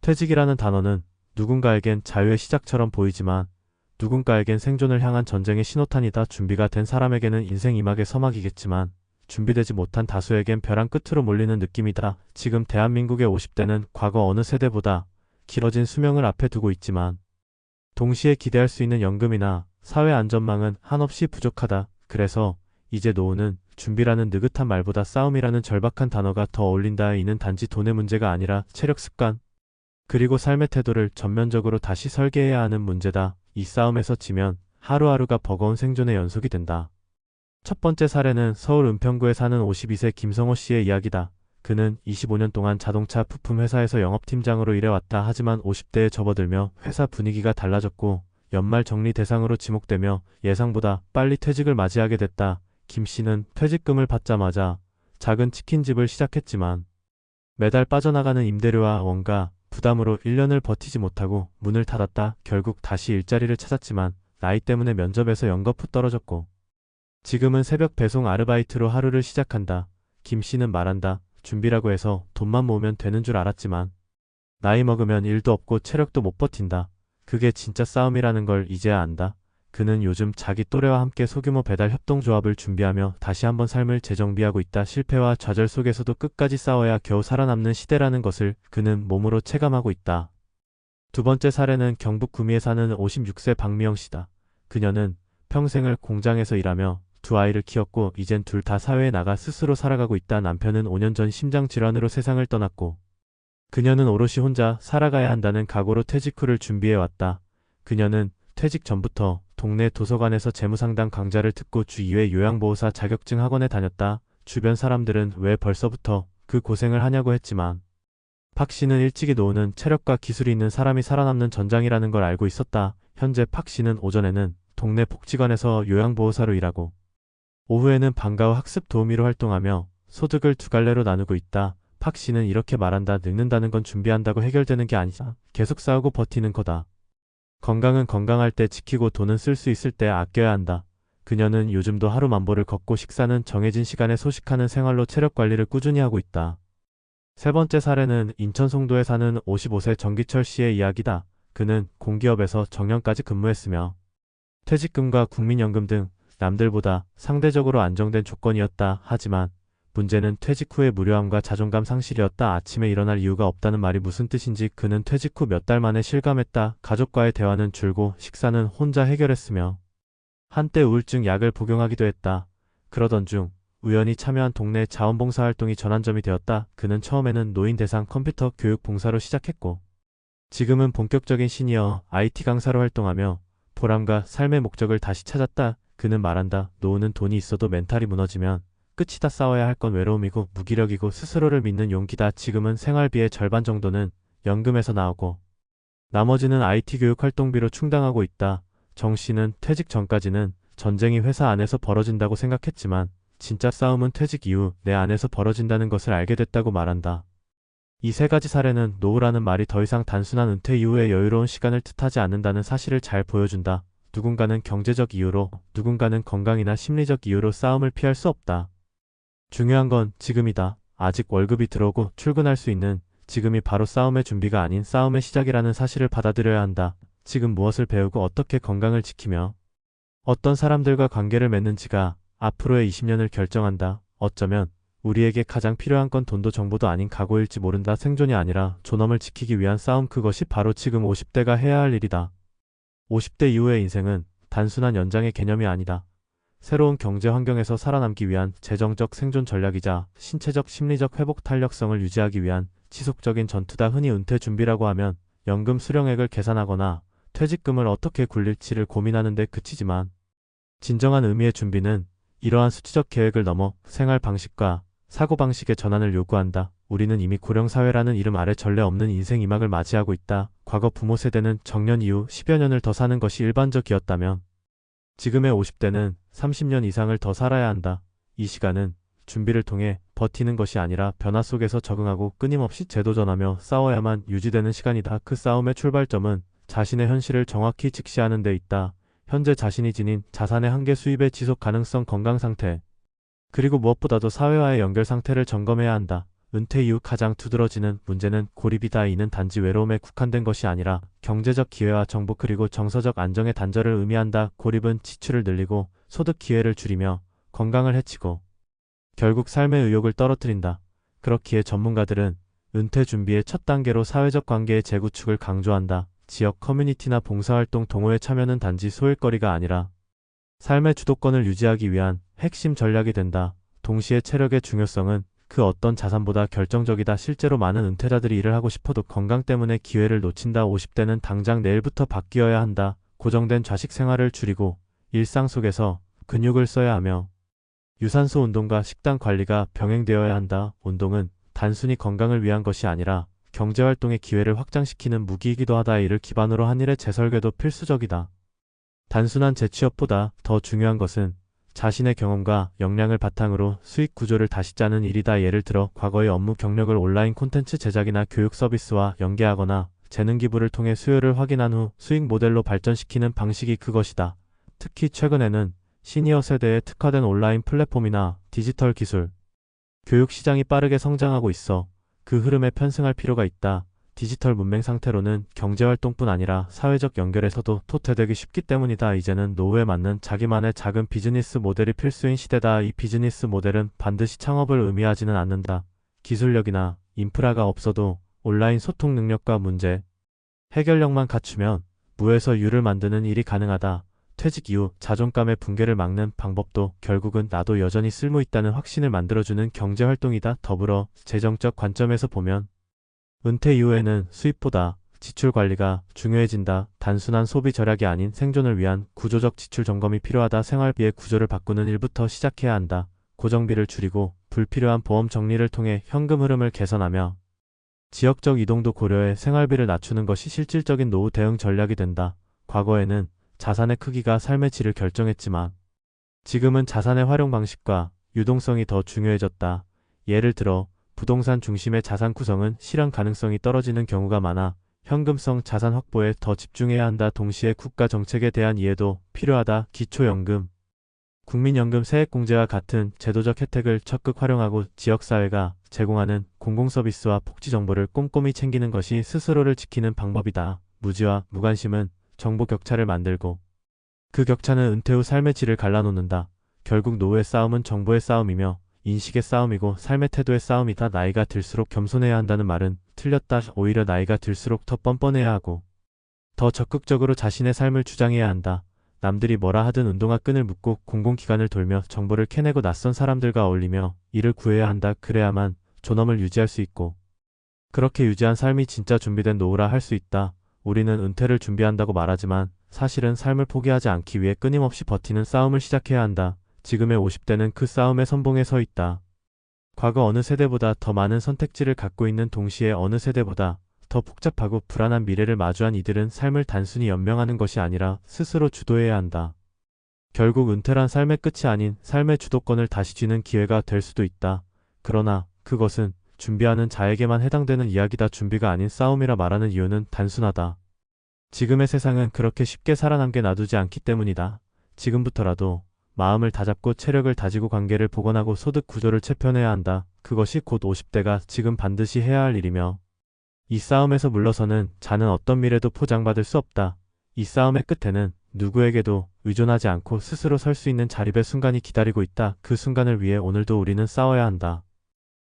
퇴직이라는 단어는 누군가에겐 자유의 시작처럼 보이지만 누군가에겐 생존을 향한 전쟁의 신호탄이다. 준비가 된 사람에게는 인생 이막의 서막이겠지만 준비되지 못한 다수에겐 벼랑 끝으로 몰리는 느낌이다. 지금 대한민국의 50대는 과거 어느 세대보다 길어진 수명을 앞에 두고 있지만 동시에 기대할 수 있는 연금이나 사회 안전망은 한없이 부족하다. 그래서 이제 노후는 준비라는 느긋한 말보다 싸움이라는 절박한 단어가 더 어울린다. 이는 단지 돈의 문제가 아니라 체력 습관, 그리고 삶의 태도를 전면적으로 다시 설계해야 하는 문제다. 이 싸움에서 지면 하루하루가 버거운 생존의 연속이 된다. 첫 번째 사례는 서울 은평구에 사는 52세 김성호 씨의 이야기다. 그는 25년 동안 자동차 부품 회사에서 영업팀장으로 일해왔다. 하지만 50대에 접어들며 회사 분위기가 달라졌고 연말 정리 대상으로 지목되며 예상보다 빨리 퇴직을 맞이하게 됐다. 김 씨는 퇴직금을 받자마자 작은 치킨집을 시작했지만 매달 빠져나가는 임대료와 원가 부담으로 1년을 버티지 못하고 문을 닫았다. 결국 다시 일자리를 찾았지만 나이 때문에 면접에서 연거푸 떨어졌고 지금은 새벽 배송 아르바이트로 하루를 시작한다. 김 씨는 말한다. 준비라고 해서 돈만 모으면 되는 줄 알았지만 나이 먹으면 일도 없고 체력도 못 버틴다. 그게 진짜 싸움이라는 걸 이제야 안다. 그는 요즘 자기 또래와 함께 소규모 배달 협동조합을 준비하며 다시 한번 삶을 재정비하고 있다. 실패와 좌절 속에서도 끝까지 싸워야 겨우 살아남는 시대라는 것을 그는 몸으로 체감하고 있다. 두 번째 사례는 경북 구미에 사는 56세 박미영 씨다. 그녀는 평생을 공장에서 일하며 두 아이를 키웠고 이젠 둘 다 사회에 나가 스스로 살아가고 있다. 남편은 5년 전 심장질환으로 세상을 떠났고 그녀는 오롯이 혼자 살아가야 한다는 각오로 퇴직 후를 준비해왔다. 그녀는 퇴직 전부터 동네 도서관에서 재무상담 강좌를 듣고 주 2회 요양보호사 자격증 학원에 다녔다. 주변 사람들은 왜 벌써부터 그 고생을 하냐고 했지만 박 씨는 일찍이 노후는 체력과 기술이 있는 사람이 살아남는 전장이라는 걸 알고 있었다. 현재 박 씨는 오전에는 동네 복지관에서 요양보호사로 일하고 오후에는 방과 후 학습 도우미로 활동하며 소득을 두 갈래로 나누고 있다. 박 씨는 이렇게 말한다. 늙는다는 건 준비한다고 해결되는 게 아니자. 계속 싸우고 버티는 거다. 건강은 건강할 때 지키고 돈은 쓸 수 있을 때 아껴야 한다. 그녀는 요즘도 하루 만보를 걷고 식사는 정해진 시간에 소식하는 생활로 체력 관리를 꾸준히 하고 있다. 세 번째 사례는 인천 송도에 사는 55세 정기철 씨의 이야기다. 그는 공기업에서 정년까지 근무했으며 퇴직금과 국민연금 등 남들보다 상대적으로 안정된 조건이었다. 하지만 문제는 퇴직 후의 무료함과 자존감 상실이었다. 아침에 일어날 이유가 없다는 말이 무슨 뜻인지 그는 퇴직 후 몇 달 만에 실감했다. 가족과의 대화는 줄고 식사는 혼자 해결했으며 한때 우울증 약을 복용하기도 했다. 그러던 중 우연히 참여한 동네 자원봉사활동이 전환점이 되었다. 그는 처음에는 노인 대상 컴퓨터 교육 봉사로 시작했고 지금은 본격적인 시니어 IT 강사로 활동하며 보람과 삶의 목적을 다시 찾았다. 그는 말한다. 노후는 돈이 있어도 멘탈이 무너지면 끝이 다. 싸워야 할 건 외로움이고 무기력이고 스스로를 믿는 용기다. 지금은 생활비의 절반 정도는 연금에서 나오고 나머지는 IT 교육 활동비로 충당하고 있다. 정 씨는 퇴직 전까지는 전쟁이 회사 안에서 벌어진다고 생각했지만 진짜 싸움은 퇴직 이후 내 안에서 벌어진다는 것을 알게 됐다고 말한다. 이 세 가지 사례는 노후라는 말이 더 이상 단순한 은퇴 이후의 여유로운 시간을 뜻하지 않는다는 사실을 잘 보여준다. 누군가는 경제적 이유로, 누군가는 건강이나 심리적 이유로 싸움을 피할 수 없다. 중요한 건 지금이다. 아직 월급이 들어오고 출근할 수 있는 지금이 바로 싸움의 준비가 아닌 싸움의 시작이라는 사실을 받아들여야 한다. 지금 무엇을 배우고 어떻게 건강을 지키며 어떤 사람들과 관계를 맺는지가 앞으로의 20년을 결정한다. 어쩌면 우리에게 가장 필요한 건 돈도 정보도 아닌 각오일지 모른다. 생존이 아니라 존엄을 지키기 위한 싸움, 그것이 바로 지금 50대가 해야 할 일이다. 50대 이후의 인생은 단순한 연장의 개념이 아니다. 새로운 경제 환경에서 살아남기 위한 재정적 생존 전략이자 신체적 심리적 회복 탄력성을 유지하기 위한 지속적인 전투다. 흔히 은퇴 준비라고 하면 연금 수령액을 계산하거나 퇴직금을 어떻게 굴릴지를 고민하는 데 그치지만 진정한 의미의 준비는 이러한 수치적 계획을 넘어 생활 방식과 사고방식의 전환을 요구한다. 우리는 이미 고령사회라는 이름 아래 전례 없는 인생 이막을 맞이하고 있다. 과거 부모 세대는 정년 이후 10여 년을 더 사는 것이 일반적이었다면 지금의 50대는 30년 이상을 더 살아야 한다. 이 시간은 준비를 통해 버티는 것이 아니라 변화 속에서 적응하고 끊임없이 재도전하며 싸워야만 유지되는 시간이다. 그 싸움의 출발점은 자신의 현실을 정확히 직시하는 데 있다. 현재 자신이 지닌 자산의 한계, 수입의 지속 가능성, 건강 상태, 그리고 무엇보다도 사회와의 연결 상태를 점검해야 한다. 은퇴 이후 가장 두드러지는 문제는 고립이다. 이는 단지 외로움에 국한된 것이 아니라 경제적 기회와 정보 그리고 정서적 안정의 단절을 의미한다. 고립은 지출을 늘리고 소득 기회를 줄이며 건강을 해치고 결국 삶의 의욕을 떨어뜨린다. 그렇기에 전문가들은 은퇴 준비의 첫 단계로 사회적 관계의 재구축을 강조한다. 지역 커뮤니티나 봉사활동 동호회 참여는 단지 소일거리가 아니라 삶의 주도권을 유지하기 위한 핵심 전략이 된다. 동시에 체력의 중요성은 그 어떤 자산보다 결정적이다. 실제로 많은 은퇴자들이 일을 하고 싶어도 건강 때문에 기회를 놓친다. 50대는 당장 내일부터 바뀌어야 한다. 고정된 좌식 생활을 줄이고 일상 속에서 근육을 써야 하며 유산소 운동과 식단 관리가 병행되어야 한다. 운동은 단순히 건강을 위한 것이 아니라 경제활동의 기회를 확장시키는 무기이기도 하다. 이를 기반으로 한 일의 재설계도 필수적이다. 단순한 재취업보다 더 중요한 것은 자신의 경험과 역량을 바탕으로 수익 구조를 다시 짜는 일이다. 예를 들어 과거의 업무 경력을 온라인 콘텐츠 제작이나 교육 서비스와 연계하거나 재능 기부를 통해 수요를 확인한 후 수익 모델로 발전시키는 방식이 그것이다. 특히 최근에는 시니어 세대에 특화된 온라인 플랫폼이나 디지털 기술, 교육 시장이 빠르게 성장하고 있어 그 흐름에 편승할 필요가 있다. 디지털 문맹 상태로는 경제활동뿐 아니라 사회적 연결에서도 토태되기 쉽기 때문이다. 이제는 노후에 맞는 자기만의 작은 비즈니스 모델이 필수인 시대다. 이 비즈니스 모델은 반드시 창업을 의미하지는 않는다. 기술력이나 인프라가 없어도 온라인 소통 능력과 문제 해결력만 갖추면 무에서 유를 만드는 일이 가능하다. 퇴직 이후 자존감의 붕괴를 막는 방법도 결국은 나도 여전히 쓸모있다는 확신을 만들어주는 경제활동이다. 더불어 재정적 관점에서 보면 은퇴 이후에는 수입보다 지출 관리가 중요해진다. 단순한 소비 절약이 아닌 생존을 위한 구조적 지출 점검이 필요하다. 생활비의 구조를 바꾸는 일부터 시작해야 한다. 고정비를 줄이고 불필요한 보험 정리를 통해 현금 흐름을 개선하며 지역적 이동도 고려해 생활비를 낮추는 것이 실질적인 노후 대응 전략이 된다. 과거에는 자산의 크기가 삶의 질을 결정했지만 지금은 자산의 활용 방식과 유동성이 더 중요해졌다. 예를 들어 부동산 중심의 자산 구성은 실현 가능성이 떨어지는 경우가 많아 현금성 자산 확보에 더 집중해야 한다. 동시에 국가 정책에 대한 이해도 필요하다. 기초연금, 국민연금 세액공제와 같은 제도적 혜택을 적극 활용하고 지역사회가 제공하는 공공서비스와 복지정보를 꼼꼼히 챙기는 것이 스스로를 지키는 방법이다. 무지와 무관심은 정보 격차를 만들고 그 격차는 은퇴 후 삶의 질을 갈라놓는다. 결국 노후의 싸움은 정보의 싸움이며 인식의 싸움이고 삶의 태도의 싸움이다. 나이가 들수록 겸손해야 한다는 말은 틀렸다. 오히려 나이가 들수록 더 뻔뻔해야 하고 더 적극적으로 자신의 삶을 주장해야 한다. 남들이 뭐라 하든 운동화 끈을 묶고 공공기관을 돌며 정보를 캐내고 낯선 사람들과 어울리며 일을 구해야 한다. 그래야만 존엄을 유지할 수 있고 그렇게 유지한 삶이 진짜 준비된 노후라 할 수 있다. 우리는 은퇴를 준비한다고 말하지만 사실은 삶을 포기하지 않기 위해 끊임없이 버티는 싸움을 시작해야 한다. 지금의 50대는 그 싸움의 선봉에 서 있다. 과거 어느 세대보다 더 많은 선택지를 갖고 있는 동시에 어느 세대보다 더 복잡하고 불안한 미래를 마주한 이들은 삶을 단순히 연명하는 것이 아니라 스스로 주도해야 한다. 결국 은퇴란 삶의 끝이 아닌 삶의 주도권을 다시 쥐는 기회가 될 수도 있다. 그러나 그것은 준비하는 자에게만 해당되는 이야기다. 준비가 아닌 싸움이라 말하는 이유는 단순하다. 지금의 세상은 그렇게 쉽게 살아남게 놔두지 않기 때문이다. 지금부터라도 마음을 다잡고 체력을 다지고 관계를 복원하고 소득 구조를 재편해야 한다. 그것이 곧 50대가 지금 반드시 해야 할 일이며 이 싸움에서 물러서는 자는 어떤 미래도 포장받을 수 없다. 이 싸움의 끝에는 누구에게도 의존하지 않고 스스로 설 수 있는 자립의 순간이 기다리고 있다. 그 순간을 위해 오늘도 우리는 싸워야 한다.